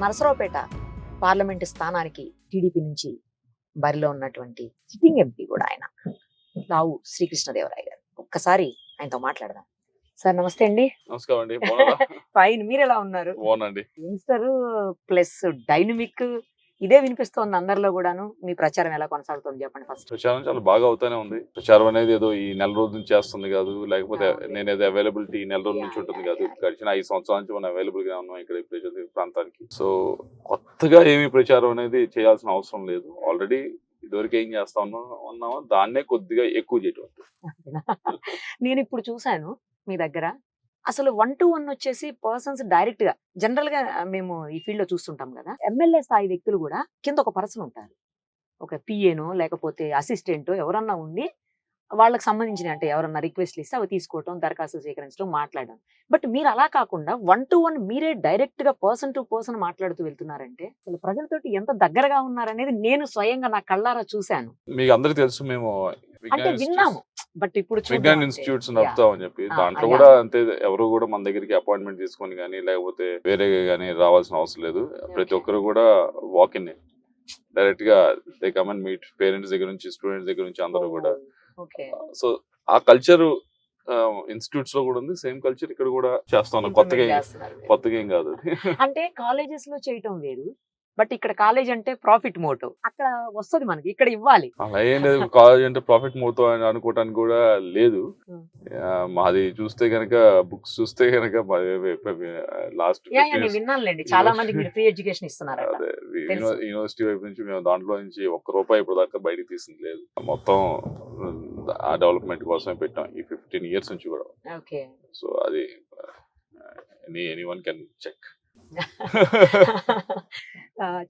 Narasaraopet parliament స్థానానికి TDP నుంచి బరిలో ఉన్నటువంటి సిట్టింగ్ ఎంపీ కూడా ఆయన లావు శ్రీకృష్ణదేవరాయ గారు. ఒక్కసారి ఆయనతో మాట్లాడదాం. సార్ నమస్తే అండి. నమస్కారం అండి. ఫైన్, మీరు ఎలా ఉన్నారు? యంగ్స్టర్ ప్లస్ డైనమిక్ ఇదే వినిపిస్తోంది అందరిలో కూడాను. మీ ప్రచారం ఎలా కొనసాగుతుంది చెప్పండి ఫస్ట్. ప్రచారం చాలా బాగా అవుతానే ఉంది. ప్రచారం అనేది ఏదో ఈ నెల రోజుల నుంచి చేస్తుంది కాదు, లేకపోతే నేనేదో అవైలబిలిటీ ఈ నెల రోజుల నుంచి ఉంటుంది కాదు. గడిచిన 5 సంవత్సరాల నుంచి మనం అవైలబుల్ గా ఉన్నాం ఇక్కడ ఈ ప్రాంతానికి. సో కొత్తగా ఏమీ ప్రచారం అనేది చేయాల్సిన అవసరం లేదు. ఆల్రెడీ ఇదివరకు ఏం చేస్తా ఉన్నామో దాన్నే కొద్దిగా ఎక్కువ చేయటం. నేను ఇప్పుడు చూసాను మీ దగ్గర అసలు 1-to-1 వచ్చేసి పర్సన్స్ డైరెక్ట్ గా జనరల్ గా మేము ఈ ఫీల్డ్ లో చూస్తుంటాం కదా, ఎమ్మెల్యే స్థాయి వ్యక్తులు కూడా కింద ఒక పర్సన్ ఉంటారు, ఒక పిఏనో లేకపోతే అసిస్టెంట్ ఎవరన్నా ఉండి వాళ్ళకి సంబంధించిన అంటే ఎవరన్నా రిక్వెస్ట్లు ఇస్తే అవి తీసుకోవటం, దరఖాస్తు స్వీకరించడం, మాట్లాడడం. బట్ మీరు అలా కాకుండా 1-to-1 మీరే డైరెక్ట్ గా పర్సన్ టు పర్సన్ మాట్లాడుతూ వెళ్తున్నారంటే అసలు ప్రజలతోటి ఎంత దగ్గరగా ఉన్నారనేది నేను స్వయంగా నా కళ్ళారా చూశాను. మీకు అందరికి తెలుసు, మేము అంటే విన్నాము, బట్ ఇప్పుడు విజ్ఞాన్ ఇన్స్టిట్యూట్స్ నడుపుతామని చెప్పి దాంట్లో కూడా అంతే. ఎవరు కూడా మన దగ్గరికి అపాయింట్మెంట్ తీసుకొని కానీ లేకపోతే వేరే కానీ రావాల్సిన అవసరం లేదు. ప్రతి ఒక్కరు కూడా వాక్ ఇన్ డైరెక్ట్ గా they come and meet. Parents దగ్గర నుంచి స్టూడెంట్స్ దగ్గర నుంచి అందరూ కూడా. సో ఆ కల్చర్ ఇన్స్టిట్యూట్స్ లో కూడా ఉంది. సేమ్ కల్చర్ ఇక్కడ కూడా చేస్తాను. కొత్తగా ఏం కాదు. అంటే కాలేజెస్ లో చేయటం వేరు, బట్ ఇక్కడ కాలేజ్ అంటే ప్రాఫిట్ మోటో, అక్కడ వస్తుంది మనకి, ఇక్కడ ఇవ్వాలి. అలా ఏం లేదు. కాలేజ్ అంటే ప్రాఫిట్ మోటో అని అనుకోవటానికి కూడా లేదు. మాది చూస్తే గనక బుక్స్ చూస్తే గనక లాస్ట్ విన్నానులేండి, చాలా మంది ఫ్రీ ఎడ్యుకేషన్ ఇస్తున్నారు. అదే యూనివర్సిటీ వైపు నుంచి మేము దాంట్లో నుంచి ₹1 ఇప్పుడు దాకా బయటకు తీసింది లేదు. మొత్తం ఆ డెవలప్మెంట్ కోసమే పెట్టాం ఈ 15 years నుంచి కూడా. సో అది ఎనీవన్ కెన్ చెక్.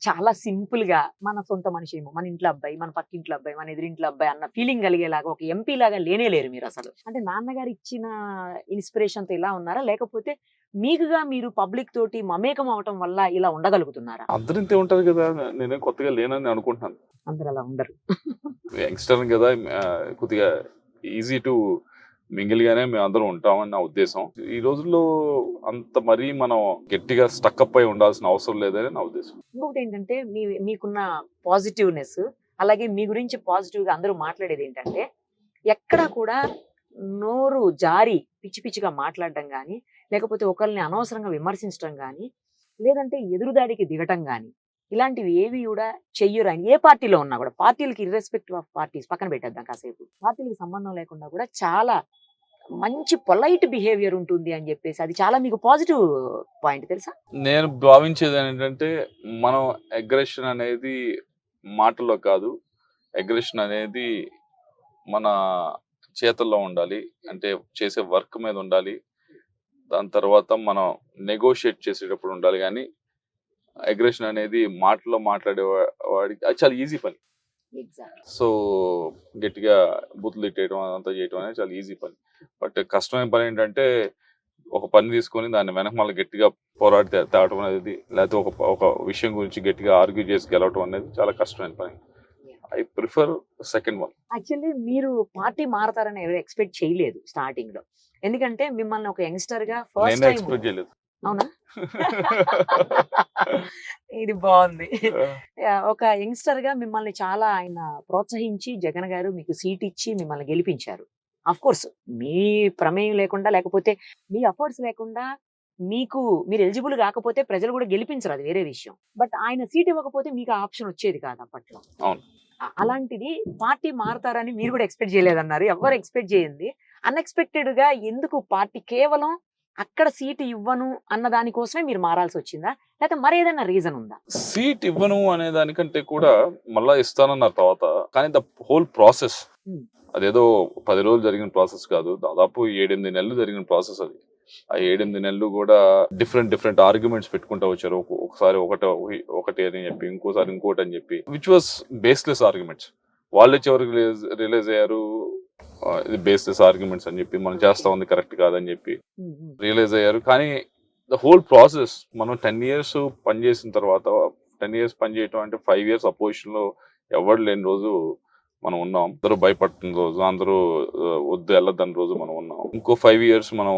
చాలా సింపుల్ గా మన సొంత మనిషి ఏమో, మన ఇంట్లో అబ్బాయి, మన పక్కింట్లో అబ్బాయి, మన ఎదురింట్లో అబ్బాయి అన్న ఫీలింగ్ కలిగేలాగా ఒక ఎంపీ లాగా లేరు మీరు అసలు. అంటే నాన్నగారు ఇచ్చిన ఇన్స్పిరేషన్ తో ఇలా ఉన్నారా, లేకపోతే మీకుగా మీరు పబ్లిక్ తోటి మమేకం అవటం వల్ల ఇలా ఉండగలుగుతున్నారా? అందరూ ఇంతే ఉంటారు కదా, నేనే కొత్తగా లేనని అనుకుంటున్నాను. అందరు అలా ఉండరు. యంగ్స్టర్ కదా, కొద్దిగా ఈజీ టు మింగిల్ గానే మేము అందరం ఉంటామని నా ఉద్దేశం. ఈ రోజుల్లో అంత మరీ మనం గట్టిగా స్టక్అప్ అయి ఉండాల్సిన అవసరం లేదని నా ఉద్దేశం. ఇంకొకటి ఏంటంటే మీకున్న పాజిటివ్నెస్, అలాగే మీ గురించి పాజిటివ్ గా అందరూ మాట్లాడేది ఏంటంటే ఎక్కడా కూడా నోరు జారి పిచ్చి పిచ్చిగా మాట్లాడడం కానీ, లేకపోతే ఒకరిని అనవసరంగా విమర్శించడం కానీ, లేదంటే ఎదురుదాడికి దిగటం కానీ, ఇలాంటివి ఏవి కూడా చెయ్యరు ఆయన. ఏ పార్టీలో ఉన్నా కూడా, పార్టీలకి ఇర్రెస్పెక్టివ్ ఆఫ్ పార్టీస్ పక్కన పెట్టేద్దాం కాసేపు, పార్టీలకు సంబంధం లేకుండా కూడా చాలా మంచి పొలైట్ బిహేవియర్ ఉంటుంది అని చెప్పేసి అది చాలా మీకు పాజిటివ్ పాయింట్ తెలుసా? నేను భావించేది ఏంటంటే మనం అగ్రెషన్ అనేది మాటల్లో కాదు, అగ్రెషన్ అనేది మన చేతుల్లో ఉండాలి. అంటే చేసే వర్క్ మీద ఉండాలి. దాని తర్వాత మనం నెగోషియేట్ చేసేటప్పుడు ఉండాలి. కానీ అగ్రెషన్ అనేది మాటల్లో మాట్లాడే వాడికి అది చాలా ఈజీ పని. సో గట్టిగా బూతులు తిట్టేయడం అదంతా చేయడం అనేది చాలా ఈజీ పని. బట్ కష్టమైన పని ఏంటంటే ఒక పని తీసుకొని దాన్ని వెనక మళ్ళీ గట్టిగా పోరాడి తేవటం అనేది, లేకపోతే ఒక విషయం గురించి గట్టిగా ఆర్గ్యూ చేసి గెలవటం అనేది చాలా కష్టమైన పని. I prefer second one. Actually మీరు పార్టీ మారతారని ఎవరు ఎక్స్పెక్ట్ చేయలేదు స్టార్టింగ్ లో, ఎందుకంటే మిమ్మల్ని ఒక యంగ్స్టర్ గా ఫస్ట్ టైం ఎక్స్పెక్ట్ చేయలేదు. అవునా? ఇది బాగుంది. ఒక యంగ్స్టర్ గా మిమ్మల్ని చాలా ఆయన ప్రోత్సహించి జగన్ గారు మీకు సీట్ ఇచ్చి మిమ్మల్ని గెలిపించారు. అఫ్ కోర్స్ మీ ప్రమేయం లేకుండా, లేకపోతే మీ ఎఫర్ట్స్ లేకుండా మీరు ఎలిజిబుల్ కాకపోతే ప్రజలు కూడా గెలిపించరు, అది వేరే విషయం. బట్ ఆయన సీట్ ఇవ్వకపోతే మీకు ఆప్షన్ వచ్చేది కాదు అప్పట్లో. అలాంటిది పార్టీ మారతారని మీరు కూడా ఎక్స్పెక్ట్ చేయలేదన్నారు. ఎవరు ఎక్స్పెక్ట్ చేయండి. అన్ఎక్స్పెక్టెడ్ గా ఎందుకు పార్టీ కేవలం అక్కడ సీట్ ఇవ్వను అన్న దానికోసమే మీరు మారాల్సి వచ్చిందా, లేకపోతే మరేదైనా రీజన్ ఉందా? సీట్ ఇవ్వను అనే దానికంటే కూడా మళ్ళా ఇస్తానన్న తర్వాత, కానీ ద హోల్ ప్రాసెస్ అదేదో 10 రోజులు జరిగిన ప్రాసెస్ కాదు, దాదాపు 7-8 నెలలు జరిగిన ప్రాసెస్ అది. ఆ 7-8 నెలలు కూడా డిఫరెంట్ ఆర్గ్యుమెంట్స్ పెట్టుకుంటూ వచ్చారు. ఒకసారి ఒకటి అని చెప్పి, ఇంకోసారి ఇంకోటి అని చెప్పి, విచ్ వాస్ బేస్లెస్ ఆర్గ్యుమెంట్స్. వాళ్ళే చివరికి రియలైజ్ అయ్యారు ఇది బేస్లెస్ ఆర్గ్యుమెంట్స్ అని చెప్పి, మనం చేస్తా ఉంది కరెక్ట్ కాదని చెప్పి రియలైజ్ అయ్యారు. కానీ ద హోల్ ప్రాసెస్ మనం 10 years పనిచేసిన తర్వాత, 10 years పనిచేయటం అంటే 5 years అపోజిషన్ లో ఎవరు లేని రోజు మనం ఉన్నాం. అందరూ భయపడుతున్న రోజు, అందరూ వద్దు వెళ్ళొద్దని రోజు మనం ఉన్నాం. ఇంకో 5 years మనం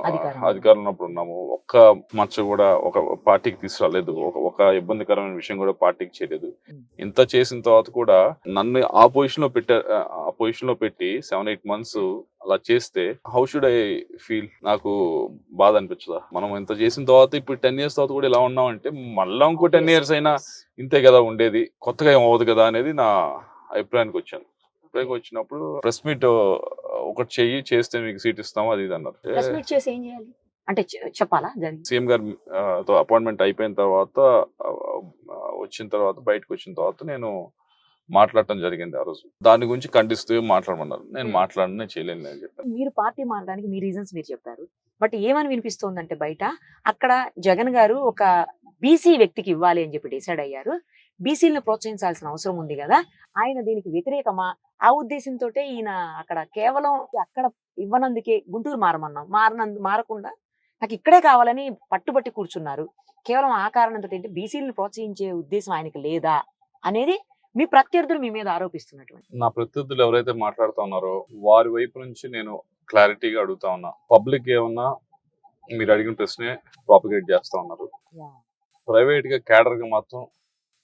అధికారంలో అధికారంలో ఉన్నప్పుడు ఉన్నాము. ఒక్క మచ్చ కూడా ఒక పార్టీకి తీసుకురాలేదు. ఒక ఇబ్బందికరమైన విషయం కూడా పార్టీకి చేయలేదు. ఉమ్. ఇంత చేసిన తర్వాత కూడా నన్ను ఆ పొజిషన్‌లో ఆ పొజిషన్‌లో పెట్టి 7, 8 మంత్స్ అలా చేస్తే హౌ షుడ్ ఐ ఫీల్? నాకు బాధ అనిపించదా? మనం ఇంత చేసిన తర్వాత ఇప్పుడు 10 ఇయర్స్ తర్వాత కూడా ఇలా ఉన్నామంటే మళ్ళా ఇంకో 10 ఇయర్స్ అయినా ఇంతే కదా ఉండేది. కొత్తగా ఏం అవ్వదు కదా అనేది నా అభిప్రాయానికి వచ్చాను. అభిప్రాయానికి వచ్చినప్పుడు ప్రెస్ మీట్ ఒకటి చెయ్యి, చేస్తే మీకు సీట్ ఇస్తాము అది ఇది అన్నారు. ప్రెస్ మీట్ చేసి ఏం చేయాలి అంటే చెప్పాలా జరిగింది? సీఎం గారు తో అపాయింట్మెంట్ అయిపోయిన తర్వాత వచ్చిన తర్వాత బయటకు వచ్చిన తర్వాత నేను మాట్లాడటం జరిగింది ఆ రోజు. దాని గురించి ఖండిస్తూ మాట్లాడమన్నారు. నేను మాట్లాడను, నేను చేయలేను అని చెప్పాను. మీరు పార్టీ మారడానికి మీ రీజన్స్ మీరు చెప్పారు. బట్ ఏమని వినిపిస్తోందంటే బయట అక్కడ జగన్ గారు ఒక బీసీ వ్యక్తికి ఇవ్వాలి అని చెప్పి డిసైడ్ అయ్యారు. బీసీలను ప్రోత్సహించాల్సిన అవసరం ఉంది కదా, ఆయన దీనికి వ్యతిరేకమా? ఆ ఉద్దేశంతో ఈయన అక్కడ కేవలం అక్కడ ఇవ్వనందుకే గుంటూరు మారకుండా నాకు ఇక్కడే కావాలని పట్టుబట్టి కూర్చున్నారు. కేవలం ఆ కారణంతో ఏంటి బీసీలను ప్రోత్సహించే ఉద్దేశం ఆయనకి లేదా అనేది మీ ప్రత్యర్థులు మీ మీద ఆరోపిస్తున్నటువంటి. నా ప్రత్యర్థులు ఎవరైతే మాట్లాడుతా ఉన్నారో వారి వైపు నుంచి నేను క్లారిటీగా అడుగుతా ఉన్నా. పబ్లిక్ ఏమన్నా మీరు అడిగిన ప్రశ్నే ప్రాపగేట్ చేస్తా ఉన్నారు. ప్రైవేట్ గా క్యాడర్ గా మాత్రం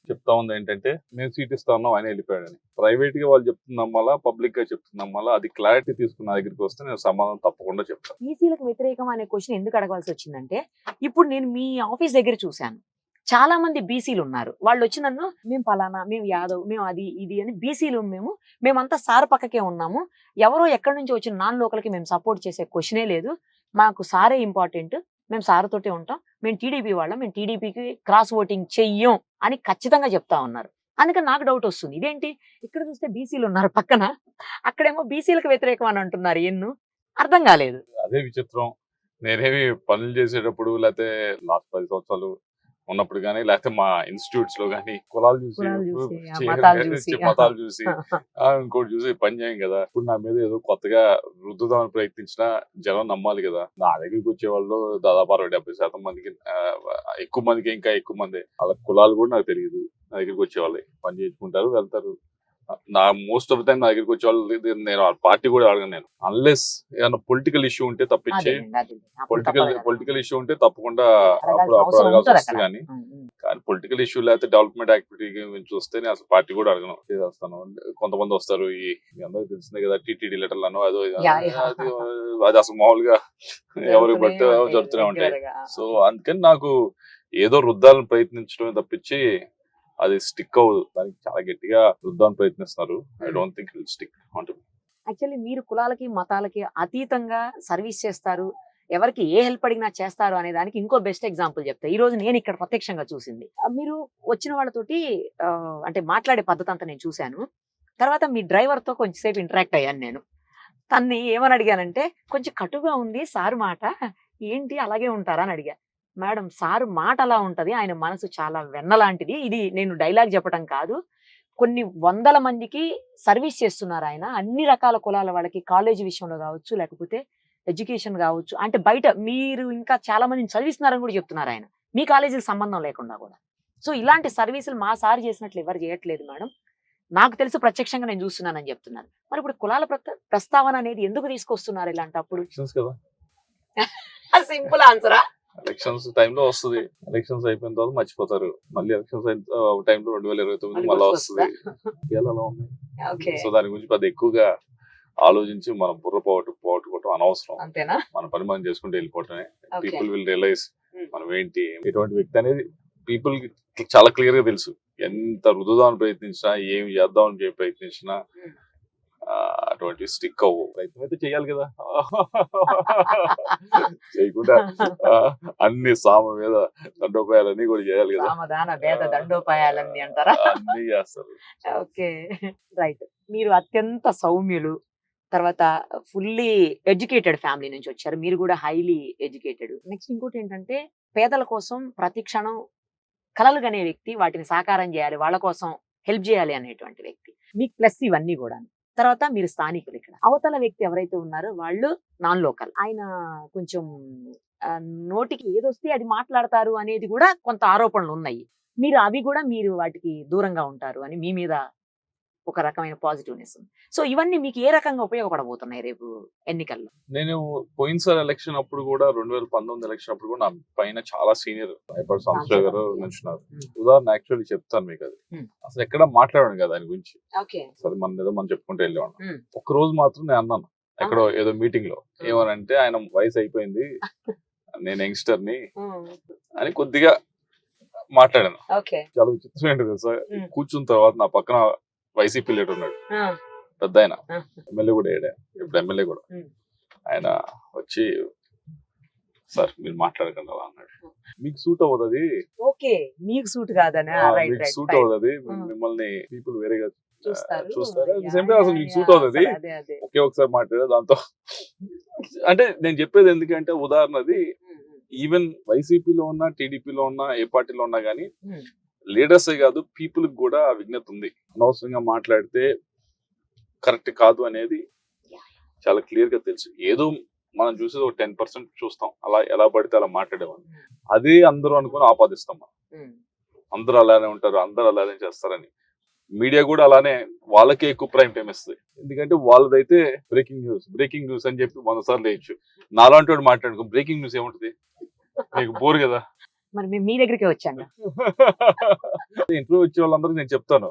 చెప్తా ఉంది ఏంటంటే మేము సీట్ ఇస్తా ఉన్నాం ఆయన వెళ్ళిపోయాడని. ప్రైవేట్ గా వాళ్ళు చెప్తున్నాం వల్ల, పబ్లిక్ గా చెప్తున్నాం వల్ల అది క్లారిటీ తీసుకున్న నా దగ్గరికి వస్తే నేను సమాధానం తప్పకుండా చెప్తాను. బీసీలకు వ్యతిరేకం అనే క్వశ్చన్ ఎందుకు అడగాల్సి వచ్చిందంటే ఇప్పుడు నేను మీ ఆఫీస్ దగ్గర చూశాను. చాలా మంది బీసీలు ఉన్నారు. వాళ్ళు వచ్చి నన్ను మేము పలానా, మేము యాదవ్, మేము అది ఇది అని బీసీలు మేమంతా సార్ పక్కకే ఉన్నాము. ఎవరో ఎక్కడి నుంచి వచ్చిన నాన్ లోకల్కి మేము సపోర్ట్ చేసే క్వశ్చనే లేదు. మాకు సారే ఇంపార్టెంట్. మేము సార్తోటే ఉంటాం. మేము టీడీపీ వాళ్ళం. మేము టీడీపీకి క్రాస్ ఓటింగ్ చెయ్యం అని ఖచ్చితంగా చెప్తా ఉన్నారు. అందుకని నాకు డౌట్ వస్తుంది. ఇదేంటి ఇక్కడ చూస్తే బీసీలు ఉన్నారు పక్కన, అక్కడేమో బీసీలకు వ్యతిరేకం అని అంటున్నారు. అర్థం కాలేదు. అదే విచిత్రం. నేనేమి పనులు చేసేటప్పుడు లేకపోతే లాస్ట్ 10 సంవత్సరాలు ఉన్నప్పుడు కానీ లేకపోతే మా ఇన్స్టిట్యూట్స్ లో కానీ కులాలు చూసి మతాలు చూసి ఇంకోటి చూసి పని చేయం కదా. ఇప్పుడు నా మీద ఏదో కొత్తగా రుద్దుదామని ప్రయత్నించినా జనం నమ్మాలి కదా. నా దగ్గరికి వచ్చే వాళ్ళు దాదాపు 60-70% మందికి ఎక్కువ మందికి ఇంకా ఎక్కువ మంది వాళ్ళ కులాలు కూడా నాకు తెలియదు. నా దగ్గరికి వచ్చే వాళ్ళు పని చేసుకుంటారు, వెళ్తారు. నా మోస్ట్ ఆఫ్ ద టైం నా దగ్గరికి వచ్చే వాళ్ళు నేను పార్టీ కూడా అడగను. నేను అన్లెస్ ఏమైనా పొలిటికల్ ఇష్యూ ఉంటే తప్పించి పొలిటికల్ ఇష్యూ ఉంటే తప్పకుండా అప్పుడు అడగాల్సి వస్తుంది. కానీ పొలిటికల్ ఇష్యూ లేకపోతే డెవలప్మెంట్ యాక్టివిటీ గురించి వస్తే నేను అసలు పార్టీ కూడా అడగను, చేస్తాను. కొంతమంది వస్తారు, ఈ అందరూ తెలిసిందే కదా టీటీడీ లెటర్లను అదో అది అసలు మామూలుగా ఎవరికి బట్టి జరుగుతూనే ఉంటాయి. సో అందుకని నాకు ఏదో రుద్దాలని ప్రయత్నించడమే తప్పించి అది స్టిక్ అవ్వదు. దానికి చాలా గట్టిగా రుద్దాన్ని ప్రయత్నిస్తున్నారు. I don't think it stick on to me. Actually మీరు కులాలకి మతాలకి అతీతంగా సర్వీస్ చేస్తారు, ఎవరికి ఏ హెల్ప్ అడిగినా చేస్తారు అనే దానికి ఇంకో బెస్ట్ ఎగ్జాంపుల్ చెప్తా. ఈ రోజు నేను ఇక్కడ ప్రత్యక్షంగా చూసింది. మీరు వచ్చిన వాళ్ళతోటి అంటే మాట్లాడే పద్ధతి అంతా నేను చూశాను. తర్వాత మీ డ్రైవర్ తో కొంచెంసేపు ఇంటరాక్ట్ అయ్యాను నేను. తన్ని ఏమని అడిగానంటే కొంచెం కటుగా ఉంది సార్ మాట, ఏంటి అలాగే ఉంటారా అని అడిగా. మేడం సారు మాట అలా ఉంటది, ఆయన మనసు చాలా వెన్నలాంటిది. ఇది నేను డైలాగ్ చెప్పడం కాదు, కొన్ని వందల మందికి సర్వీస్ చేస్తున్నారు ఆయన. అన్ని రకాల కులాల వాళ్ళకి కాలేజీ విషయంలో కావచ్చు, లేకపోతే ఎడ్యుకేషన్ కావచ్చు. అంటే బయట మీరు ఇంకా చాలా మందిని చదివిస్తున్నారని కూడా చెప్తున్నారు ఆయన, మీ కాలేజీకి సంబంధం లేకుండా కూడా. సో ఇలాంటి సర్వీసులు మా సార్ చేసినట్లు ఎవరు చేయట్లేదు మేడం, నాకు తెలుసు ప్రత్యక్షంగా నేను చూస్తున్నానని చెప్తున్నారు. మరి ఇప్పుడు కులాల ప్రస్తావన అనేది ఎందుకు తీసుకొస్తున్నారు ఇలాంటప్పుడు? సింపుల్ ఆన్సరా? ఎలక్షన్స్ టైంలో వస్తుంది, ఎలక్షన్స్ అయిపోయిన తర్వాత మర్చిపోతారు. మళ్ళీ ఎలక్షన్స్ టైంలో 2029 మళ్ళీ వస్తుంది. అలా ఉన్నాయి. సో దాని గురించి పెద్ద ఎక్కువగా ఆలోచించి మనం బుర్ర పోగొట్టుకోవటం అనవసరం. అంతేనా? మన పని మనం చేసుకుంటూ వెళ్ళిపోవటమే. పీపుల్ విల్ రియలైజ్ మనం ఏంటి, ఎటువంటి వ్యక్తి అనేది పీపుల్ కి చాలా క్లియర్ గా తెలుసు. ఎంత రుద్దుదామని ప్రయత్నించినా, ఏమి చేద్దామని ప్రయత్నించినా అటువంటి స్టిక్ అవ్వు. ప్రయత్నం అయితే చేయాలి కదా. చేయకుండా అన్ని సామ మీద దండోపాయాలన్నీ కూడా చేయాలి కదా. దండోపాయాలన్నీ అంటారా? అన్ని చేస్తారు. Okay right. మీరు అత్యంత సౌమ్యులు, తర్వాత ఫుల్లీ ఎడ్యుకేటెడ్ ఫ్యామిలీ నుంచి వచ్చారు. మీరు కూడా హైలీ ఎడ్యుకేటెడ్. నెక్స్ట్ ఇంకోటి ఏంటంటే పేదల కోసం ప్రతి క్షణం కలలు కనే వ్యక్తి, వాటిని సాకారం చేయాలి, వాళ్ళ కోసం హెల్ప్ చేయాలి అనేటువంటి వ్యక్తి. మీకు ప్లస్ ఇవన్నీ కూడా. తర్వాత మీరు స్థానికులు. ఇక్కడ అవతల వ్యక్తి ఎవరైతే ఉన్నారో వాళ్ళు నాన్ లోకల్. ఆయన కొంచెం నోటికి ఏదొస్తే అది మాట్లాడతారు అనేది కూడా కొంత ఆరోపణలు ఉన్నాయి. మీరు అవి కూడా మీరు వాటికి దూరంగా ఉంటారు అని మీ మీద ఒక రకమైన పాజిటివ్నెస్. సో ఇవన్నీ మీకు ఏ రకంగా ఉపయోగపడబోతున్నాయి రేపు ఎన్నికల్లో? నేను పోయినసారి ఎలక్షన్ అప్పుడు కూడా 2019 ఎలక్షన్ అప్పుడు కూడా నా పైన చాలా సీనియర్ అయిపోయి సంస్థ గారు నుంచున్నారు. ఉదాహరణ యాక్చువల్లీ చెప్తాను మీకు అది. అసలు ఎక్కడ మాట్లాడాను కదా దాని గురించి. సరే మన ఏదో మనం చెప్పుకుంటూ వెళ్ళేవాడు. ఒక రోజు మాత్రం నేను అన్నాను ఎక్కడో ఏదో మీటింగ్ లో, ఏమనంటే ఆయన వయసు అయిపోయింది, నేను యంగ్స్టర్ ని అని కొద్దిగా మాట్లాడాను. చాలా విచిత్రం ఏంటి సార్, కూర్చున్న తర్వాత నా పక్కన వైసీపీ లీడర్ ఉన్నాడు, పెద్ద ఆయన, ఎమ్మెల్యే కూడా ఏడా, ఇప్పుడు ఎమ్మెల్యే కూడా. ఆయన వచ్చి సార్ మీరు మాట్లాడకండి అలా అన్నాడు. మీకు సూట్ అవుతుంది, మీకు సూట్ కాదనే మీకు సూట్ అవుతుంది, మిమ్మల్ని పీపుల్ వేరేగా చూస్తారు, అసలు మీకు సూట్ అవుతుంది, ఒకే ఒకసారి మాట్లాడే దాంతో. అంటే నేను చెప్పేది ఎందుకంటే ఉదాహరణది, ఈవెన్ వైసీపీలో ఉన్నా టీడీపీలో ఉన్నా ఏ పార్టీలో ఉన్నా గానీ లీడర్సే కాదు పీపుల్ కూడా విజ్ఞత ఉంది. అనవసరంగా మాట్లాడితే కరెక్ట్ కాదు అనేది చాలా క్లియర్ గా తెలుసు. ఏదో మనం చూసేది ఒక 10% చూస్తాం, అలా ఎలా పడితే అలా మాట్లాడేవాళ్ళు. అదే అందరూ అనుకుని ఆపాదిస్తాం మనం. అందరూ అలానే ఉంటారు, అందరూ అలానే చేస్తారని. మీడియా కూడా అలానే వాళ్ళకే ఎక్కువ ప్రైమ్ టైం ఇస్తుంది. ఎందుకంటే వాళ్ళదైతే బ్రేకింగ్ న్యూస్ అని చెప్పి 100 సార్లు వేయచ్చు. నాలాంటి వాడు మాట్లాడుకో బ్రేకింగ్ న్యూస్ ఏముంటది, మీకు బోర్ కదా. మరి మీ దగ్గరికి వచ్చాను ఇంటర్వ్యూ వచ్చే వాళ్ళందరూ నేను చెప్తాను,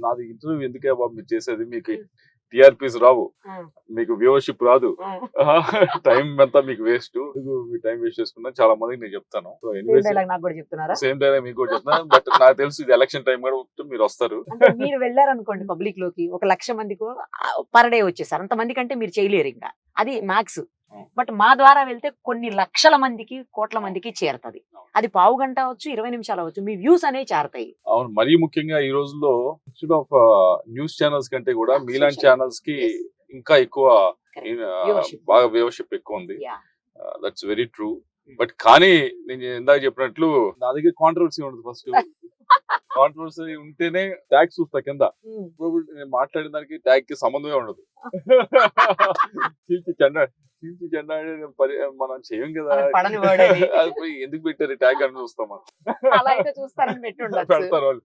నాది ఇంటర్వ్యూ ఎందుకే బాబు మీరు చేసేది, మీకు టీఆర్పీస్ రావు, మీకు వ్యూవర్షిప్ రాదు, టైం అంతా మీకు వేస్ట్, మీ టైం వేస్ట్ చేసుకున్నా చాలా మందికి నేను చెప్తాను. సేమ్ డైలాగ్ మీకు కూడా చెప్తాను. బట్ నాకు తెలుసు ఇది ఎలక్షన్ టైం కూడా మీరు వస్తారు. మీరు వెళ్ళారనుకోండి పబ్లిక్ లోకి, 1,00,000 మందికి పర్ డే వచ్చేసారు, అంతమంది కంటే మీరు చేయలేరు ఇంకా, అది మ్యాక్స్. బట్ మా ద్వారా వెళ్తే కొన్ని లక్షల మందికి, కోట్ల మందికి చేరుతుంది. అది పావు గంట అవచ్చు, 20 నిమిషాలు అవచ్చు, మీ వ్యూస్ అనేవి చేరతాయి. అవును, మరీ ముఖ్యంగా ఈ రోజుల్లో ఇన్స్టెడ్ ఆఫ్ న్యూస్ ఛానల్స్ కంటే కూడా మీలాంటి ఛానల్స్ కి ఇంకా ఎక్కువ బాగా వ్యూవర్షిప్ ఎక్కువ ఉంది. That's very true. బట్ కానీ నేను ఇందాక చెప్పినట్లు నా దగ్గర కాంట్రవర్సీ ఉండదు. ఫస్ట్ కాంట్రవర్సీ ఉంటేనే ట్యాగ్ చూస్తా కింద. ఇప్పుడు నేను మాట్లాడిన దానికి ట్యాగ్ కి సంబంధమే ఉండదు. జెండా మనం చేయం కదా, ఎందుకు పెట్టారు ట్యాగ్ అని చూస్తాం మనం. పెడతారు వాళ్ళు.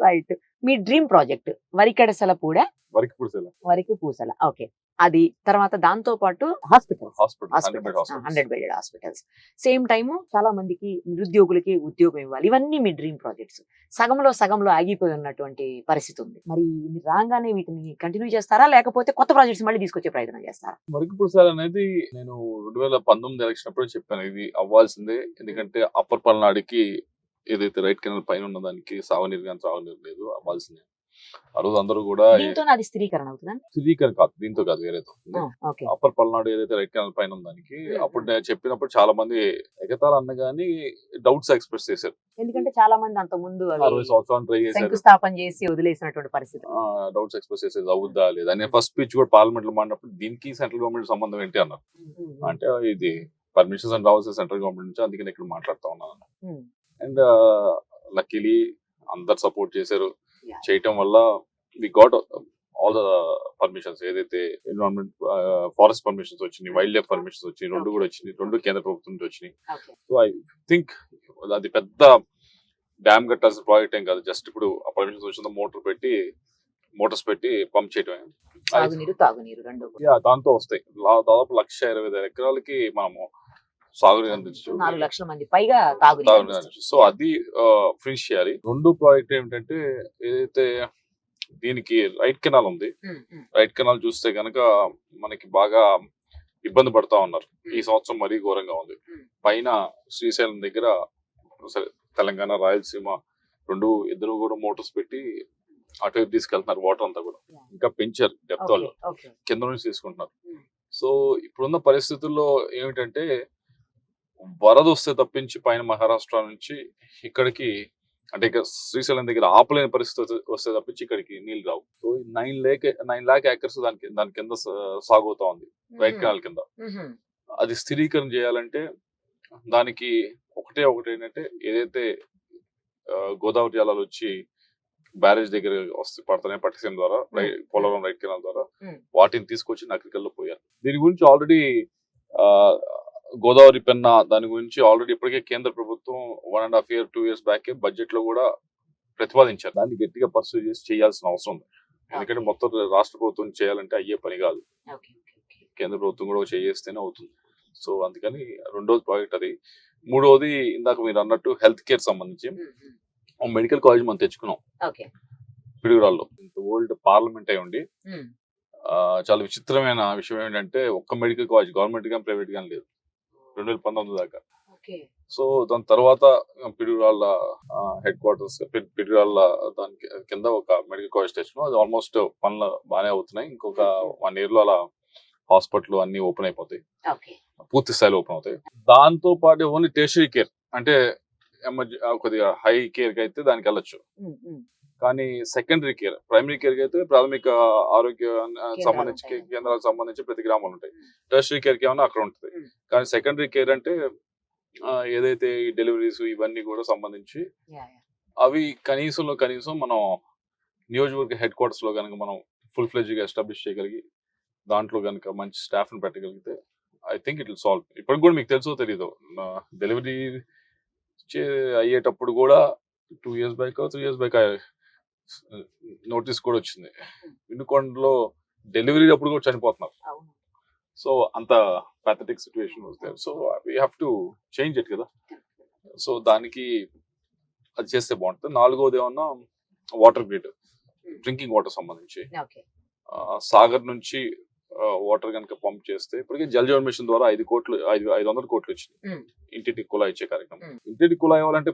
రైట్. మీ డ్రీమ్ ప్రాజెక్ట్ వరికడసలపూడ, వరికి పూసల. ఓకే, అది తర్వాత దాంతో పాటు hospitals 100 bedded hospitals. Same time చాలా మందికి నిరుద్యోగులకి ఉద్యోగం ఇవ్వాలి. ఇవన్నీ మీ డ్రీమ్ ప్రాజెక్ట్స్. సగంలో ఆగిపోయి ఉన్నటువంటి పరిస్థితి ఉంది. మరి మీరు రాగానే వీటిని కంటిన్యూ చేస్తారా, లేకపోతే కొత్త ప్రాజెక్ట్స్ మళ్ళీ తీసుకొచ్చే ప్రయత్నం చేస్తారా? వరికి పూసల అనేది నేను 2019 ఎలక్షన్ అప్పుడు చెప్పాను, ఇది అవ్వాల్సిందే. ఎందుకంటే అప్పర్ పల్నాడుకి ఏదైతే రైట్ కెనాల్ పైన ఉన్న దానికి సాగునీరు కానీ త్రాగునీరు లేదు, అవ్వాల్సిందే. ఆ రోజు అందరూ కూడా స్థిరీకరణ కాదు, దీంతో కాదు, వేరేతో. అప్పర్ పల్నాడు ఏదైతే రైట్ కెనాల్ పైన ఉన్న దానికి అప్పుడు నేను చెప్పినప్పుడు చాలా మంది ఎగతాలు అన్న గానీ డౌట్స్ ఎక్స్ప్రెస్ చేశారు. ఎందుకంటే చాలా మంది అంత ముందు 60 సంవత్సరాలు ట్రై చేశారు, శంకుస్థాపన చేసి వదిలేసినటువంటి పరిస్థితి. డౌట్స్ ఎక్స్ప్రెస్ చేసేది అవుద్దా లేదా అని. ఫస్ట్ స్పీచ్ కూడా పార్లమెంట్ లో మాట్లాడినప్పుడు దీనికి సెంట్రల్ గవర్నమెంట్ సంబంధం ఏంటి అన్నారు. అంటే ఇది పర్మిషన్స్ అని రావాల్సిన సెంట్రల్ గవర్నమెంట్ నుంచి, అందుకే ఇక్కడ మాట్లాడుతా ఉన్నాను. అండ్ లక్కీలీ అందరు సపోర్ట్ చేశారు. చేయటం వల్ల we got all the permissions, ఏదైతే ఎన్విరాన్మెంట్ ఫారెస్ట్ పర్మిషన్స్ వచ్చినాయి, వైల్డ్ లైఫ్ పర్మిషన్స్ వచ్చినాయి, 2 కూడా వచ్చినాయి, 2 కేంద్ర ప్రభుత్వం నుంచి వచ్చినాయి. సో ఐ థింక్ అది పెద్ద డ్యామ్ కట్టాల్సిన ప్రాజెక్ట్ ఏం కాదు. జస్ట్ ఇప్పుడు ఆ పర్మిషన్స్ వచ్చిన మోటార్స్ పెట్టి పంప్ చేయటమే. దాంతో వస్తాయి దాదాపు 1,20,000 ఎకరాలకి మనము సాగునీరు అందించు, 4 లక్షల మంది పైగా తాగునీరు. సో అది ఫినిష్ చేయాలి. 2 ప్రాజెక్ట్ ఏమిటంటే, ఏదైతే దీనికి రైట్ కెనాల్ ఉంది, రైట్ కెనాల్ చూస్తే కనుక మనకి బాగా ఇబ్బంది పడతా ఉన్నారు. ఈ సంవత్సరం మరీ ఘోరంగా ఉంది. పైన శ్రీశైలం దగ్గర తెలంగాణ రాయలసీమ ఇద్దరు కూడా మోటార్స్ పెట్టి అటువైపు తీసుకెళ్తున్నారు. వాటర్ అంతా కూడా ఇంకా పెంచారు, డెప్త్ వాళ్ళు కింద నుంచి తీసుకుంటున్నారు. సో ఇప్పుడున్న పరిస్థితుల్లో ఏమిటంటే, వరద వస్తే తప్పించి పైన మహారాష్ట్ర నుంచి ఇక్కడికి, అంటే ఇక శ్రీశైలం దగ్గర ఆపలేని పరిస్థితి వస్తే తప్పించి ఇక్కడికి నీళ్ళు రావు. సో 9 lakh ఏకర్స్ దాని కింద సాగుతా ఉంది, రైట్ కెనాల్ కింద. అది స్థిరీకరణ చేయాలంటే దానికి ఒకటి ఏంటంటే, ఏదైతే గోదావరి జలాలు వచ్చి బ్యారేజ్ దగ్గర వస్తే పడతానే పట్టిసీమ ద్వారా, పోలవరం రైట్ కెనాల్ ద్వారా వాటిని తీసుకొచ్చి నకరికల్లో పోయారు. దీని గురించి ఆల్రెడీ గోదావరి పెన్నా దాని గురించి ఆల్రెడీ ఇప్పటికే కేంద్ర ప్రభుత్వం 1.5 year 2 years బ్యాక్ బడ్జెట్ లో కూడా ప్రతిపాదించారు. దాన్ని గట్టిగా పర్సూ చేసి చేయాల్సిన అవసరం ఉంది. ఎందుకంటే మొత్తం రాష్ట్ర ప్రభుత్వం చేయాలంటే అయ్యే పని కాదు. కేంద్ర ప్రభుత్వం కూడా చేస్తేనే అవుతుంది. సో అందుకని రెండోది ప్రాజెక్ట్ అది. మూడోది ఇందాక మీరు అన్నట్టు హెల్త్ కేర్ సంబంధించి మెడికల్ కాలేజ్ మనం తెచ్చుకున్నాం పిడుగురాల్లో. ఇంత ఓల్డ్ పార్లమెంట్ అయి ఉండి చాలా విచిత్రమైన విషయం ఏంటంటే ఒక్క మెడికల్ కాలేజ్ గవర్నమెంట్ కానీ ప్రైవేట్ కానీ లేదు 2019 దాకా. సో దాని తర్వాత పిడుగురాళ్ళ హెడ్ క్వార్టర్స్ పిడుగురాళ్ళ దాని కింద ఒక మెడికల్ కాలేజ్ తెచ్చుకున్నాం. అది ఆల్మోస్ట్ పనులు బాగానే అవుతున్నాయి. ఇంకొక 1 year లో అలా హాస్పిటల్ అన్ని ఓపెన్ అయిపోతాయి, పూర్తి స్థాయిలో ఓపెన్ అవుతాయి. దాంతో పాటు ఓన్లీ టెర్షరీ కేర్ అంటే కొద్దిగా హై కేర్ కి అయితే దానికి వెళ్ళొచ్చు. కానీ సెకండరీ కేర్, ప్రైమరీ కేర్ కి అయితే ప్రాథమిక ఆరోగ్య సంబంధించి కేంద్రాలకు సంబంధించి ప్రతి గ్రామాలు ఉంటాయి. టెర్షరీ కేర్ కి ఏమన్నా అక్కడ ఉంటుంది. కానీ సెకండరీ కేర్ అంటే ఏదైతే ఈ డెలివరీస్ ఇవన్నీ కూడా సంబంధించి అవి కనీసం మనం నియోజకవర్గ హెడ్ క్వార్టర్స్ లో కనుక మనం ఫుల్ ఫ్లెడ్జ్ గా ఎస్టాబ్లిష్ చేయగలిగి దాంట్లో కనుక మంచి స్టాఫ్ ని పెట్టగలిగితే I think it will solve. ఇప్పటికి కూడా మీకు తెలుసో తెలీదు, డెలివరీ అయ్యేటప్పుడు కూడా 2 years back 3 years back notice కూడా వచ్చింది. వినుకొండలో డెలివరీ అప్పుడు కూడా చనిపోతున్నారు. సో అంత ప్యాథటిక్ సిచ్యువేషన్ వస్తుంది. So we have to change it కదా. సో దానికి అది చేస్తే బాగుంటుంది. నాలుగోది ఏమన్నా వాటర్ గ్రిడ్, డ్రింకింగ్ వాటర్ సంబంధించి సాగర్ నుంచి వాటర్ కనుక పంప్ చేస్తే ఇప్పటికే జల్ జీవన్ మిషన్ ద్వారా 500 కోట్లు వచ్చింది ఇంటికి కుళాయి ఇచ్చే కార్యక్రమం. ఇంటికి కుళాయి ఇవ్వాలంటే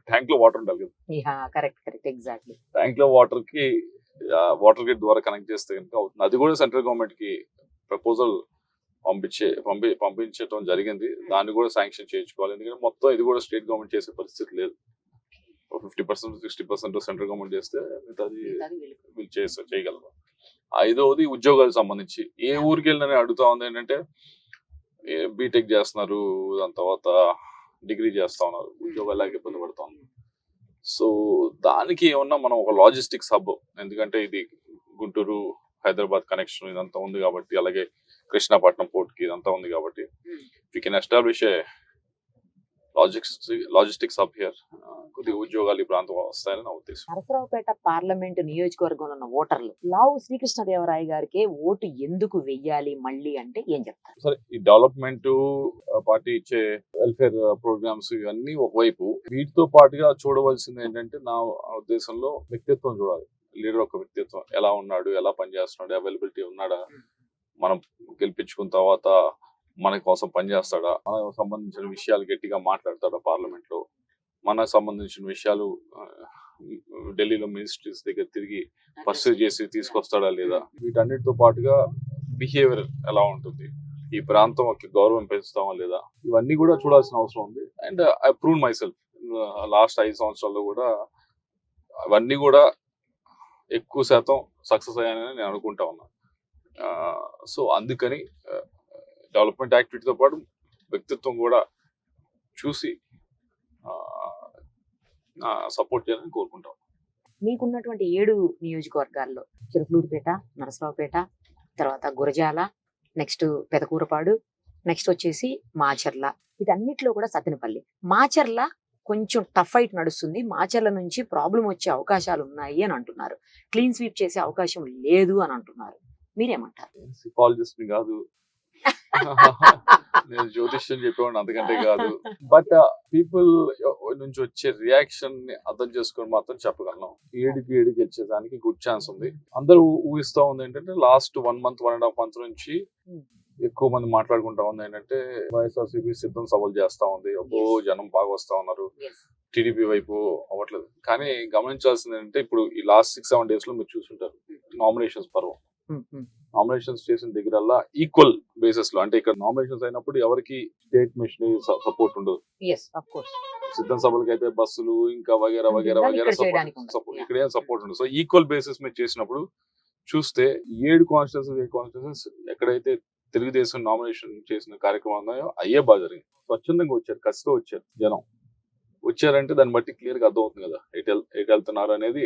ట్యాంక్ లో వాటర్ ఉండాలి కదా. ట్యాంక్ లో వాటర్ కి వాటర్ గ్రిడ్ ద్వారా కనెక్ట్ చేస్తే కనుక అవుతుంది. అది కూడా సెంట్రల్ గవర్నమెంట్ కి ప్రపోజల్ పంపించడం జరిగింది. దాన్ని కూడా శాంక్షన్ చేయించుకోవాలి. ఎందుకంటే మొత్తం ఇది కూడా స్టేట్ గవర్నమెంట్ చేసే పరిస్థితి లేదు. 50% 60% సెంట్రల్ గవర్నమెంట్ చేస్తే అది వీళ్ళు చేయగలరు. ఐదవది ఉద్యోగాలకు సంబంధించి ఏ ఊరికి వెళ్ళినా అడుగుతా ఉంది ఏంటంటే బీటెక్ చేస్తున్నారు, దాని తర్వాత డిగ్రీ చేస్తా ఉన్నారు, ఉద్యోగాలు లేక ఇబ్బంది పడుతా ఉన్నారు. సో దానికి ఏమన్నా మనం ఒక లాజిస్టిక్స్ హబ్, ఎందుకంటే ఇది గుంటూరు హైదరాబాద్ కనెక్షన్ ఇదంతా ఉంది కాబట్టి, అలాగే కృష్ణాపట్నం పోర్ట్ కి ఇదంతా ఉంది కాబట్టి we can establish A logistics hub here. కొద్దిగా ఉద్యోగాలు ఈ ప్రాంతం వస్తాయని నా ఉద్దేశం. నరసరావుపేట పార్లమెంట్ నియోజకవర్గంలో ఉన్న ఓటర్లు లావు శ్రీకృష్ణదేవరాయ గారికి ఓటు ఎందుకు వెయ్యాలి మళ్ళీ అంటే ఏం చెప్తారు? సరే, ఈ డెవలప్మెంట్ పార్టీ ఇచ్చే వెల్ఫేర్ ప్రోగ్రామ్స్ ఇవన్నీ ఒకవైపు, వీటితో పాటుగా చూడవలసింది ఏంటంటే నా ఉద్దేశంలో వ్యక్తిత్వం చూడాలి. లీడర్ ఒక వ్యక్తిత్వం ఎలా ఉన్నాడు, ఎలా పనిచేస్తున్నాడు, అవైలబిలిటీ ఉన్నాడా, మనం గెలిపించుకున్న తర్వాత మన కోసం పనిచేస్తాడా, మనకు సంబంధించిన విషయాలు గట్టిగా మాట్లాడతాడా పార్లమెంట్ లో, మనకు సంబంధించిన విషయాలు ఢిల్లీలో మినిస్ట్రీస్ దగ్గర తిరిగి పర్సూ చేసి తీసుకొస్తాడా లేదా, వీటన్నిటితో పాటుగా బిహేవియర్ ఎలా ఉంటుంది, ఈ ప్రాంతం గౌరవం పెంచుతామా లేదా, ఇవన్నీ కూడా చూడాల్సిన అవసరం ఉంది. And I prove my self last 5 సంవత్సరాల్లో కూడా అవన్నీ కూడా ఎక్కువ శాతం సక్సెస్ అయ్యానని నేను అనుకుంటా ఉన్నా. సో అందుకని డెవలప్మెంట్ యాక్టివిటీతో పాటు వ్యక్తిత్వం కూడా చూసి సపోర్ట్ చేయాలని కోరుకుంటాం. మీకున్నటువంటి 7 నియోజకవర్గాల్లో చిలుకలూరుపేట, నరసరావుపేట, తర్వాత గురజాల, నెక్స్ట్ పెదకూరపాడు, నెక్స్ట్ వచ్చేసి మాచర్ల, వీటన్నిటిలో కూడా సత్తెనపల్లి. మాచర్ల కొంచెం టఫ్ ఫైట్ నడుస్తుంది. మాచర్ల నుంచి ప్రాబ్లం వచ్చే అవకాశాలు ఉన్నాయి అని అంటున్నారు. క్లీన్ స్వీప్ చేసే అవకాశం లేదు అని అంటున్నారు. మీరేమంటారు? సికాలజిస్ట్ కాదు, నేను జ్యోతిష్యం చెప్పేవాడిని అంతకంటే కాదు. బట్ పీపుల్ నుంచి వచ్చే రియాక్షన్ ని అర్థం చేసుకొని మాత్రం చెప్పగలను. 7 గెలిచేదానికి గుడ్ ఛాన్స్ ఉంది. అందరూ ఊహిస్తా ఉంది ఏంటంటే లాస్ట్ 1 month 1.5 months నుంచి ఎక్కువ మంది మాట్లాడుకుంటా ఉంది ఏంటంటే వైఎస్ఆర్సీపీ సిద్ధం సభలు చేస్తా ఉంది, జనం బాగా వస్తా ఉన్నారు, టీడీపీ వైపు అవ్వట్లేదు. కానీ గమనించాల్సింది ఏంటంటే ఇప్పుడు ఈ లాస్ట్ 6-7 days లో మీరు చూసుంటారు నామినేషన్స్ పర్వం. నామినేషన్స్ చేసిన దగ్గరల్లా ఈక్వల్ బేసిస్ లో, అంటే ఇక్కడ నామినేషన్స్ అయినప్పుడు ఎవరికి స్టేట్ మిషన్ సపోర్ట్ ఉండదు. సిద్ధం సభలకి అయితే బస్సులు ఇంకా వగేరా సపోర్ట్, ఇక్కడ ఏం సపోర్ట్ ఉండదు. సో ఈక్వల్ బేసిస్ మీద చేసినప్పుడు చూస్తే 7 కాన్స్టిట్యూన్సీస్ ఎక్కడైతే తెలుగుదేశం నామినేషన్ చేసిన కార్యక్రమం ఉన్నాయో అయ్యే బాగా జరిగింది. స్వచ్ఛందంగా వచ్చారు, కసితో వచ్చారు, జనం వచ్చారంటే దాన్ని బట్టి క్లియర్ గా అర్థం అవుతుంది కదా ఎటు వెళ్తున్నారు అనేది.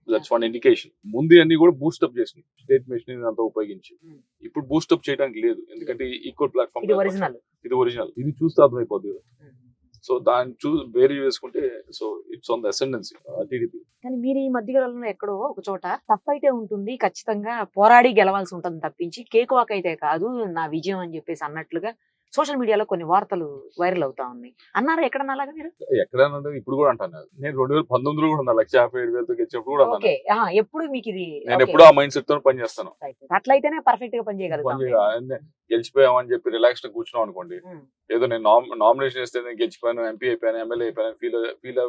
That's one indication. ముందు అన్ని కూడా బూస్టప్ చేసింది స్టేట్ మిషన్ అంతా ఉపయోగించి. ఇప్పుడు బూస్టప్ చేయడానికి లేదు, ఎందుకంటే ఈక్వల్ ప్లాట్ఫామ్, ఇది ఒరిజినల్, ఇది చూస్తే అర్థమైపోద్ది కదా. సో దాన్ని వేరు చేసుకుంటే so it's on the ascendancy TDP. కానీ మీరు ఈ మధ్య కాలంలో ఎక్కడో ఒక చోట టఫ్ అయితే ఉంటుంది, ఖచ్చితంగా పోరాడి గెలవాల్సి ఉంటుంది తప్పించి కేక్ వాక్ అయితే కాదు నా విజయం అని చెప్పేసి అన్నట్లుగా సోషల్ మీడియాలో కొన్ని వార్తలు వైరల్ అవుతా ఉన్నాయి. అన్నారా ఎక్కడన్నా అలాగా మీరు? ఎక్కడైనా ఇప్పుడు కూడా అంటాను. నేను 2019 కూడా ఉన్నా 1,57,000తో గెలిచినప్పుడు కూడా అన్నాను. ఓకే, ఎప్పుడు మీకు ఇది నేను ఓకే. ఎప్పుడు ఆ మైండ్ సెట్ తో పని చేస్తాను. అట్లయితేనే పర్ఫెక్ట్ గా పని చేయగలుగుతాం. గెలిచిపోయామని చెప్పి రిలాక్స్ గా కూర్చున్నాం అనుకోండి, ఉమ్, ఏదో నేను నామినేషన్ చేస్తే నేను గెలిచిపోయాను, ఎంపీ అయిపోయాను, ఎమ్మెల్యే అయిపోయాను ఫీల్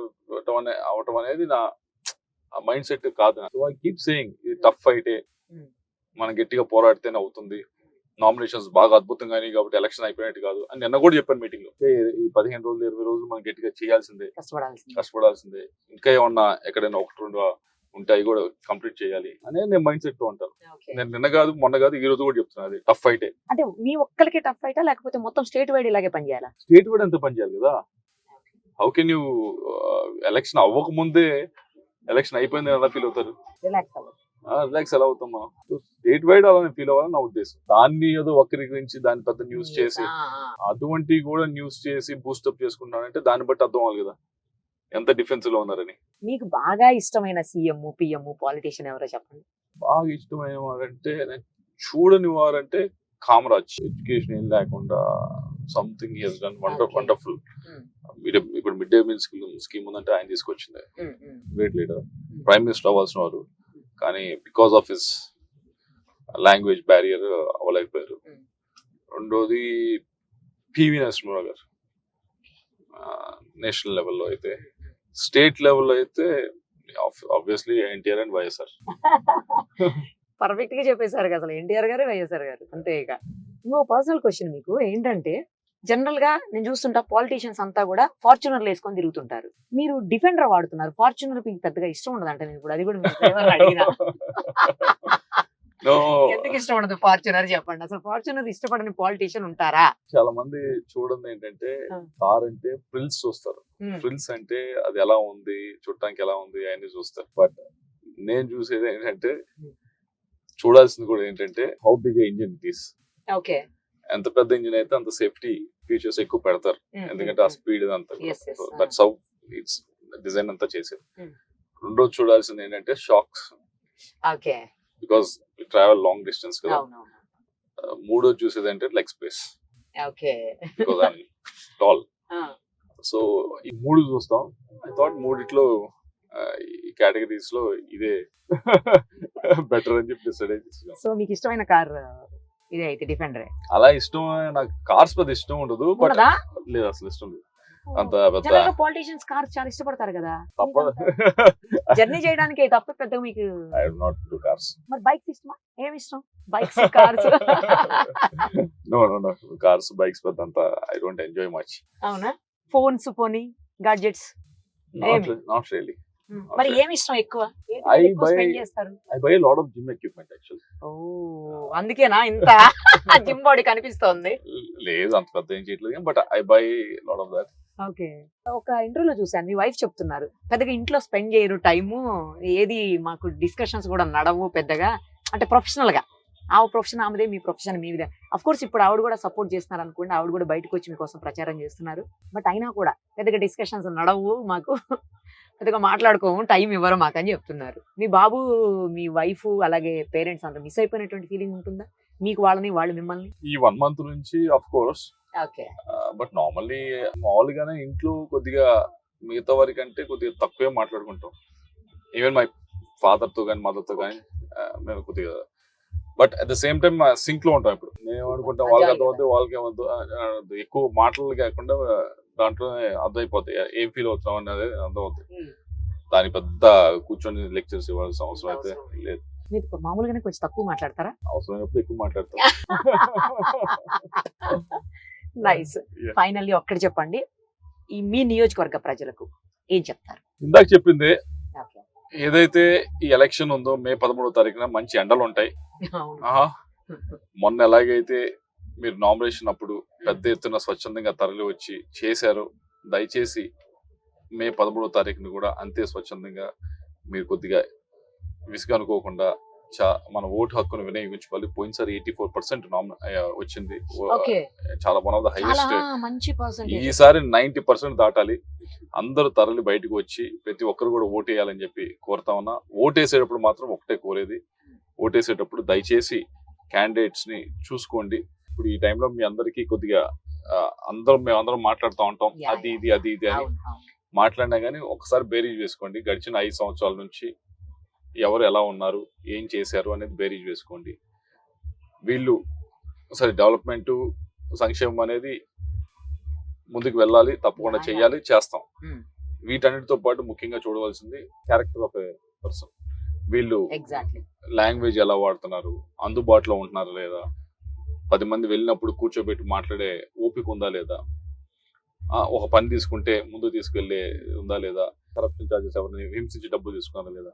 అవటం అనేది నా మైండ్ సెట్ కాదు. సో ఐ కీప్ సేయింగ్ ఇది టఫ్ ఫైటే, ఉమ్, మనం గట్టిగా పోరాడితేనే అవుతుంది. నామినేషన్స్ బాగా అద్భుతంగా అయినాయి కాబట్టి ఎలక్షన్ అయిపోయినట్టు కాదు అని నిన్న కూడా చెప్పాను మీటింగ్ లో. ఈ 15 రోజులు 20 రోజులు మనం గట్టిగా చేయాల్సిందే, కష్టపడాల్సిందే. ఇంకా ఏమన్నా ఎక్కడైనా 1-2 ఉంటే అవి కూడా కంప్లీట్ చేయాలి అనే నేను మైండ్ సెట్ తో ఉంటాను. ఓకే. నేను నిన్న కాదు మొన్న కాదు ఈ రోజు కూడా చెప్తున్నాను, అది టఫ్ ఫైటే. అంటే మీ ఒక్కరికి టఫ్ ఫైటా లేకపోతే మొత్తం స్టేట్ వైడ్ ఇలాగే పనిచేయాలా? స్టేట్ వైడ్ అంతా పని చేయాలి కదా. హౌ కెన్ యూ ఎలక్షన్ అవ్వక ముందే ఎలక్షన్ అయిపోయింది ఎలా ఫీల్ అవుతారు? రిలాక్స్ అవ్వాలి. రిలాక్స్ ఎలా అవుతాం మనం? స్టేట్ వైడ్ అలానే ఫీల్ అవ్వాలని నా ఉద్దేశం. దాన్ని ఏదో వక్రీకరించి దాని పెద్ద న్యూస్ చేసి అటువంటి కూడా న్యూస్ చేసి బూస్టప్ చేసుకుంటానంటే దాన్ని బట్టి అర్థం అవ్వాలి కదా ఎంత డిఫెన్స్ లో ఉన్నారని. మీకు బాగా ఇష్టమైన సీఎం పిఎం పాలిటిషియన్ ఎవరో చెప్పండి. బాగా ఇష్టమైన వారంటే చూడని వారంటే కామరాజ్. ఎడ్యుకేషన్ ఏం లేకుండా సంథింగ్ హెస్ డన్ వండర్ఫుల్. ఇప్పుడు మిడ్ డే మీల్ స్కీమ్ ఉందంటే ఆయన తీసుకొచ్చింది. గ్రేట్ లీడర్, ప్రైమ్ మినిస్టర్ అవ్వాల్సిన వారు, కానీ because of his language barrier అవ్వలేకపోయారు. రెండోది పివి నరసింహరావు గారు నేషనల్ లెవెల్లో అయితే. స్టేట్ లెవెల్లో అయితే obviously NTR and YSR. Perfect గా చెప్పేశారు కదా, అసలు ఎన్టీఆర్ గారు వైఎస్ఆర్ గారు అంతే. ఇక ఇంకో పర్సనల్ క్వశ్చన్ మీకు ఏంటంటే, జనరల్ గా నేను చూస్తుంటా పాలిటీషియన్స్ అంతా కూడా ఫార్చునర్లు వేసుకొని తిరుగుతుంటారు. మీరు డిఫెండర్ వాడుతున్నారు, ఫార్చునర్ మీకు పెద్దగా ఇష్టం ఉండదు అంటే నేను ఇప్పుడు అది కూడా మీకు ఎవరు అడిగినా ఎందుకు ఇష్టం ఉండదు ఫార్చునర్ చెప్పండి. అసలు ఫార్చునర్ ఇష్టపడని పాలిటీషియన్ ఉంటారా? చాలా మంది చూడండి ఏంటంటే కార్ అంటే ఫ్రిల్స్ చూస్తారు. ఫ్రిల్స్ అంటే అది ఎలా ఉంది చూడటానికి ఎలా ఉంది అవన్నీ చూస్తారు. బట్ నేను చూసేది ఏంటంటే చూడాల్సింది కూడా ఏంటంటే how big engine it is. Okay. ఎంత పెద్ద ఇంజిన్ అయితే అంత సేఫ్టీ ఫీచర్స్ ఎక్కువ పెడతారు, ఎందుకంటే ఆ స్పీడ్ అంతా. దట్స్ హౌ ఇట్స్ డిజైన్ అంతా చేసేది. రెండోది చూడాల్సింది ఏంటంటే shocks, okay, because travel long distance కదా. మూడోది చూసేది అంటే leg space, okay, because I'm tall. So ఈ మూడు చూస్తాం. ఐ థాట్ మూడిట్లో ఈ కేటగిరీస్ లో ఇదే బెటర్ అని చెప్పి డిసైడ్ అయితే. సో మీకు ఇష్టమైన కార్ ఇదే అయితే డిఫెండర్? అలా ఇష్టం, నాకు కార్స్ పెద్ద ఇష్టం ఉండదు. బట్ లేదు, అసలు ఇష్టం లేదు అంత పెద్ద. పాలిటీషియన్స్ కార్స్ చాలా ఇష్టపడతారు కదా, తప్పదు జర్నీ చేయడానికి తప్ప పెద్దగా మీకు. I do not do cars. మరి బైక్స్ ఇష్టమా? ఏమి ఇష్టం? Bikes cars? No cars bikes పెద్ద అంత ఐ డోంట్ ఎంజాయ్ మచ్. అవునా? ఫోన్స్ పోనీ గాడ్జెట్స్? Not really. మరి ఏమి ఇష్టం ఎక్కువ? I buy a lot of gym equipment actually. అందుకేనా ఇంత జిమ్ బాడీ కనిపిస్తోంది? లేదు, అంత పెద్ద ఏం చేయట్లేదు, but I by lot of that. Okay. ఒక ఇంటర్వ్యూలో చూసాను, మీ వైఫ్ చెప్తున్నారు పెద్దగా ఇంట్లో స్పెండ్ చేయరు టైము, ఏది మాకు డిస్కషన్స్ కూడా నడవు పెద్దగా, అంటే ప్రొఫెషనల్ గా ఆ ప్రొఫెషన్ ఆమెదే, మీ ప్రొఫెషన్ మీదే. అఫ్ కోర్స్ ఇప్పుడు ఆవిడ కూడా సపోర్ట్ చేస్తున్నారు అనుకోండి, ఆవిడ కూడా బయటకు వచ్చి మీకోసం ప్రచారం చేస్తున్నారు. బట్ అయినా కూడా పెద్దగా డిస్కషన్స్ నడవు మాకు, పెద్దగా మాట్లాడుకోము, టైం ఇవ్వరు మాకు అని చెప్తున్నారు. మీ బాబు, మీ వైఫ్, అలాగే పేరెంట్స్ అంతా మిస్ అయిపోయినటువంటి ఫీలింగ్ ఉంటుందా మీకు, వాళ్ళని వాళ్ళు మిమ్మల్ని? ఈ 1 month నుంచి ఆఫ్ కోర్స్. ఓకే. బట్ మామూలుగానే ఇంట్లో కొద్దిగా మిగతా వారి కంటే కొద్దిగా తక్కువే మాట్లాడుకుంటాం. ఈవెన్ మై ఫాదర్ తో కానీ మదర్ తో కానీ మేము కొద్దిగా, but at the same time sync లో ఉంటాం. ఇప్పుడు నేను అనుకుంటాం వాళ్ళకి అర్థమవుతుంది, వాళ్ళకి ఏమవుతుంది, ఎక్కువ మాటలు కాకుండా దాంట్లో అర్థమైపోతాయి ఏం ఫీల్ అవుతున్నాం అనేది అర్థమవుతుంది. దాని పెద్ద కూర్చొని లెక్చర్స్ ఇవ్వాల్సిన అవసరం అయితే లేదు. మీరు మామూలుగానే కొంచెం తక్కువ మాట్లాడతారా? అవసరమైనప్పుడు ఎక్కువ మాట్లాడతాం. నైస్. ఫైనల్లీ ఒక్కటి చెప్పండి, ఈ మీ నియోజకవర్గ ప్రజలకు ఏం చెప్తారు? ఇందాక చెప్పింది ఏదైతే ఈ ఎలక్షన్ ఉందో మే 13వ తారీఖున మంచి ఎండలు ఉంటాయి. మొన్న ఎలాగైతే మీరు నామినేషన్ అప్పుడు పెద్ద ఎత్తున స్వచ్ఛందంగా తరలి వచ్చి చేశారు, దయచేసి మే 13వ తారీఖున కూడా అంతే స్వచ్ఛందంగా మీరు కొద్దిగా విసుగు అనుకోకుండా మన ఓటు హక్కును వినియోగించుకోవాలి. పోయినసారి 84% వచ్చింది. ఓకే. చాలా వన్ ఆఫ్ ద చాలా హైయెస్ట్. మంచి పర్సెంటేజ్. ఈసారి 90% దాటాలి. అందరూ తరలి బయటకు వచ్చి ప్రతి ఒక్కరు కూడా ఓటేయాలని చెప్పి కోరుతా ఉన్నా. ఓటేసేటప్పుడు మాత్రం ఒకటే కోరేది, ఓటేసేటప్పుడు దయచేసి క్యాండిడేట్స్ ని చూసుకోండి. ఇప్పుడు ఈ టైంలో మీ అందరికీ కొద్దిగా మేమందరం మాట్లాడుతూ ఉంటాం, Yeah, అది ఇది అది ఇది అని అవును, అవును. మాట్లాడినా కానీ ఒకసారి బేరీజ్ వేసుకోండి. గడిచిన 5 సంవత్సరాల నుంచి ఎవరు ఎలా ఉన్నారు, ఏం చేశారు అనేది బేరీజ్ వేసుకోండి. వీళ్ళు సరే డెవలప్మెంట్, సంక్షేమం అనేది ముందుకు వెళ్ళాలి, తప్పకుండా Yeah, చేయాలి, చేస్తాం. Hmm. వీటన్నిటితో పాటు ముఖ్యంగా చూడవలసింది క్యారెక్టర్ ఆఫ్ ఏ పర్సన్. వీళ్ళు ఎగ్జాక్ట్లీ. లాంగ్వేజ్ ఎలా వాడుతున్నారు, అందుబాటులో ఉంటున్నారా లేదా, 10 మంది వెళ్ళినప్పుడు కూర్చోబెట్టి మాట్లాడే ఓపిక ఉందా లేదా, ఒక పని తీసుకుంటే ముందు తీసుకెళ్లే ఉందా లేదా, కరప్షన్ చార్జెస్ ఎవరిని హింసించి డబ్బులు తీసుకున్నారా లేదా,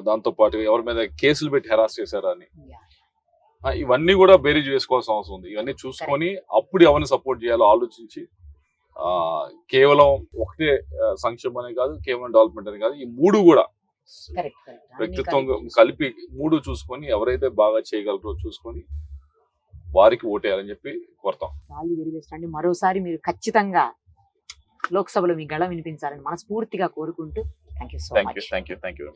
దాంతో పాటు ఎవరి మీద కేసులు పెట్టి హెరాస్ చేశారా అని, ఇవన్నీ కూడా బేరీజ్ వేసుకోవాల్సిన అవసరం ఉంది. ఇవన్నీ చూసుకొని అప్పుడు ఎవరిని సపోర్ట్ చేయాలో ఆలోచించి, కేవలం ఒకటే సంక్షేమం అనే కాదు, కేవలం డెవలప్మెంట్ అని కాదు, ఈ మూడు కూడా కరెక్ట్. వ్యక్తిత్వం కలిపి మూడు చూసుకొని ఎవరైతే బాగా చేయగలరో చూసుకొని వారికి ఓటేయాలని చెప్పి కోరుతాం. అండి, మరోసారి మీరు ఖచ్చితంగా లోక్సభలో మీ గళం వినిపించాలని మనస్ఫూర్తిగా కోరుకుంటూ thank you so much. Thank you.